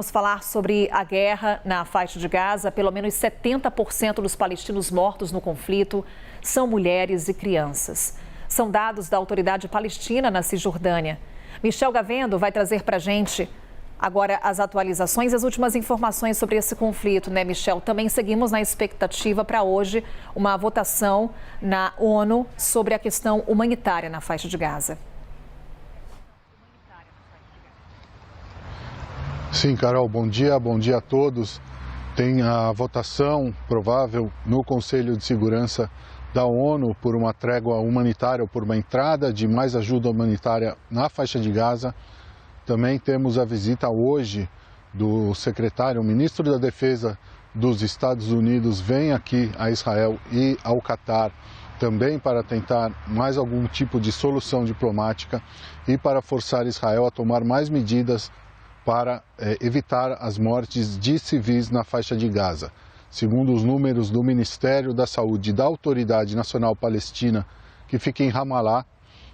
Vamos falar sobre a guerra na faixa de Gaza. Pelo menos 70% dos palestinos mortos no conflito são mulheres e crianças. São dados da Autoridade Palestina na Cisjordânia. Michel Gavendo vai trazer para a gente agora as atualizações, as últimas informações sobre esse conflito, né, Michel? Também seguimos na expectativa para hoje uma votação na ONU sobre a questão humanitária na faixa de Gaza. Sim, Carol, bom dia a todos. Tem a votação provável no Conselho de Segurança da ONU por uma trégua humanitária ou por uma entrada de mais ajuda humanitária na faixa de Gaza. Também temos a visita hoje do secretário, o ministro da Defesa dos Estados Unidos, vem aqui a Israel e ao Catar também para tentar mais algum tipo de solução diplomática e para forçar Israel a tomar mais medidas para evitar as mortes de civis na faixa de Gaza. Segundo os números do Ministério da Saúde e da Autoridade Nacional Palestina, que fica em Ramallah,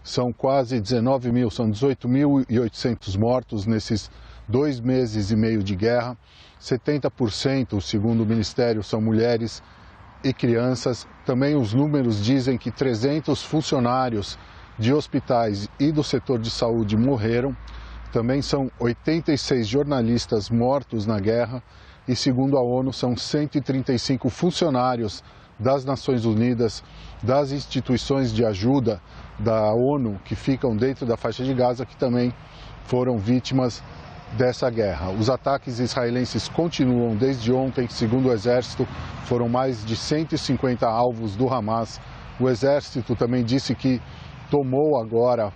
são quase 19 mil, são 18.800 mortos nesses 2 meses e meio de guerra. 70%, segundo o Ministério, são mulheres e crianças. Também os números dizem que 300 funcionários de hospitais e do setor de saúde morreram. Também são 86 jornalistas mortos na guerra e, segundo a ONU, são 135 funcionários das Nações Unidas, das instituições de ajuda da ONU que ficam dentro da faixa de Gaza, que também foram vítimas dessa guerra. Os ataques israelenses continuam desde ontem. Segundo o Exército, foram mais de 150 alvos do Hamas. O Exército também disse que tomou agora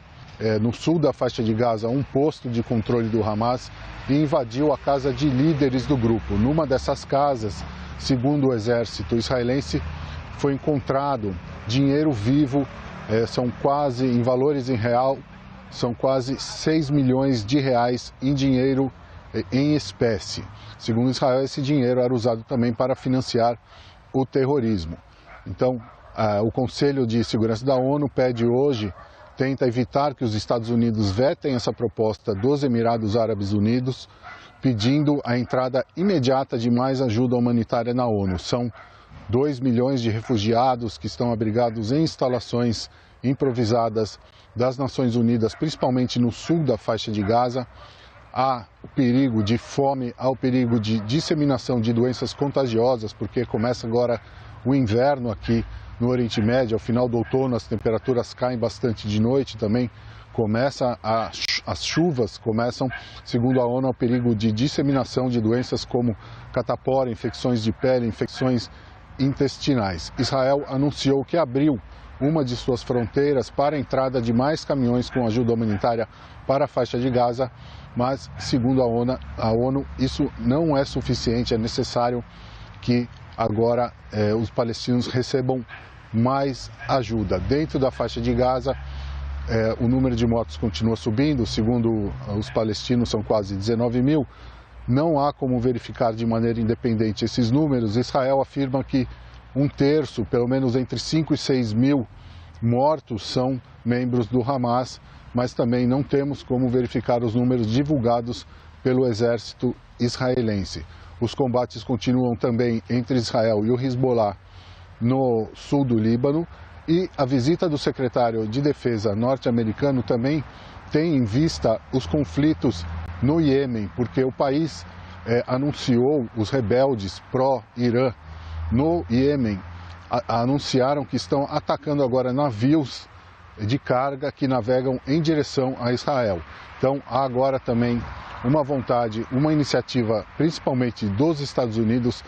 no sul da faixa de Gaza, um posto de controle do Hamas e invadiu a casa de líderes do grupo. Numa dessas casas, segundo o exército israelense, foi encontrado dinheiro vivo, são quase, em valores em real, são quase 6 milhões de reais em dinheiro em espécie. Segundo Israel, esse dinheiro era usado também para financiar o terrorismo. Então, o Conselho de Segurança da ONU pede hoje, tenta evitar que os Estados Unidos vetem essa proposta dos Emirados Árabes Unidos, pedindo a entrada imediata de mais ajuda humanitária na ONU. São 2 milhões de refugiados que estão abrigados em instalações improvisadas das Nações Unidas, principalmente no sul da faixa de Gaza. Há o perigo de fome, há o perigo de disseminação de doenças contagiosas, porque começa agora o inverno aqui no Oriente Médio. Ao final do outono, as temperaturas caem bastante de noite, também as chuvas começam, segundo a ONU, ao perigo de disseminação de doenças como catapora, infecções de pele, infecções intestinais. Israel anunciou que abriu uma de suas fronteiras para a entrada de mais caminhões com ajuda humanitária para a faixa de Gaza, mas, segundo a ONU, isso não é suficiente, é necessário que agora os palestinos recebam mais ajuda. Dentro da faixa de Gaza, o número de mortos continua subindo, segundo os palestinos são quase 19 mil. Não há como verificar de maneira independente esses números. Israel afirma que 1/3, pelo menos entre 5 e 6 mil mortos são membros do Hamas, mas também não temos como verificar os números divulgados pelo exército israelense. Os combates continuam também entre Israel e o Hezbollah no sul do Líbano, e a visita do secretário de Defesa norte-americano também tem em vista os conflitos no Iêmen, porque o país anunciou, os rebeldes pró-Irã no Iêmen anunciaram que estão atacando agora navios de carga que navegam em direção a Israel. Então há agora também uma vontade, uma iniciativa principalmente dos Estados Unidos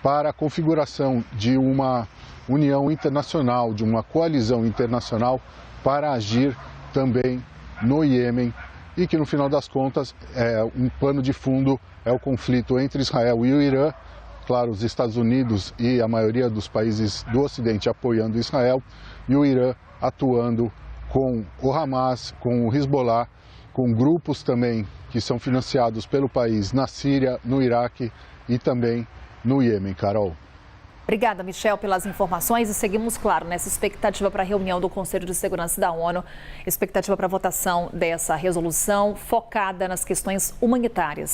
para a configuração de uma união internacional, de uma coalizão internacional para agir também no Iêmen e que no final das contas um pano de fundo é o conflito entre Israel e o Irã. Claro, os Estados Unidos e a maioria dos países do Ocidente apoiando Israel e o Irã atuando com o Hamas, com o Hezbollah, com grupos também que são financiados pelo país na Síria, no Iraque e também no Iêmen, Carol. Obrigada, Michel, pelas informações e seguimos, claro, nessa expectativa para a reunião do Conselho de Segurança da ONU, expectativa para a votação dessa resolução focada nas questões humanitárias.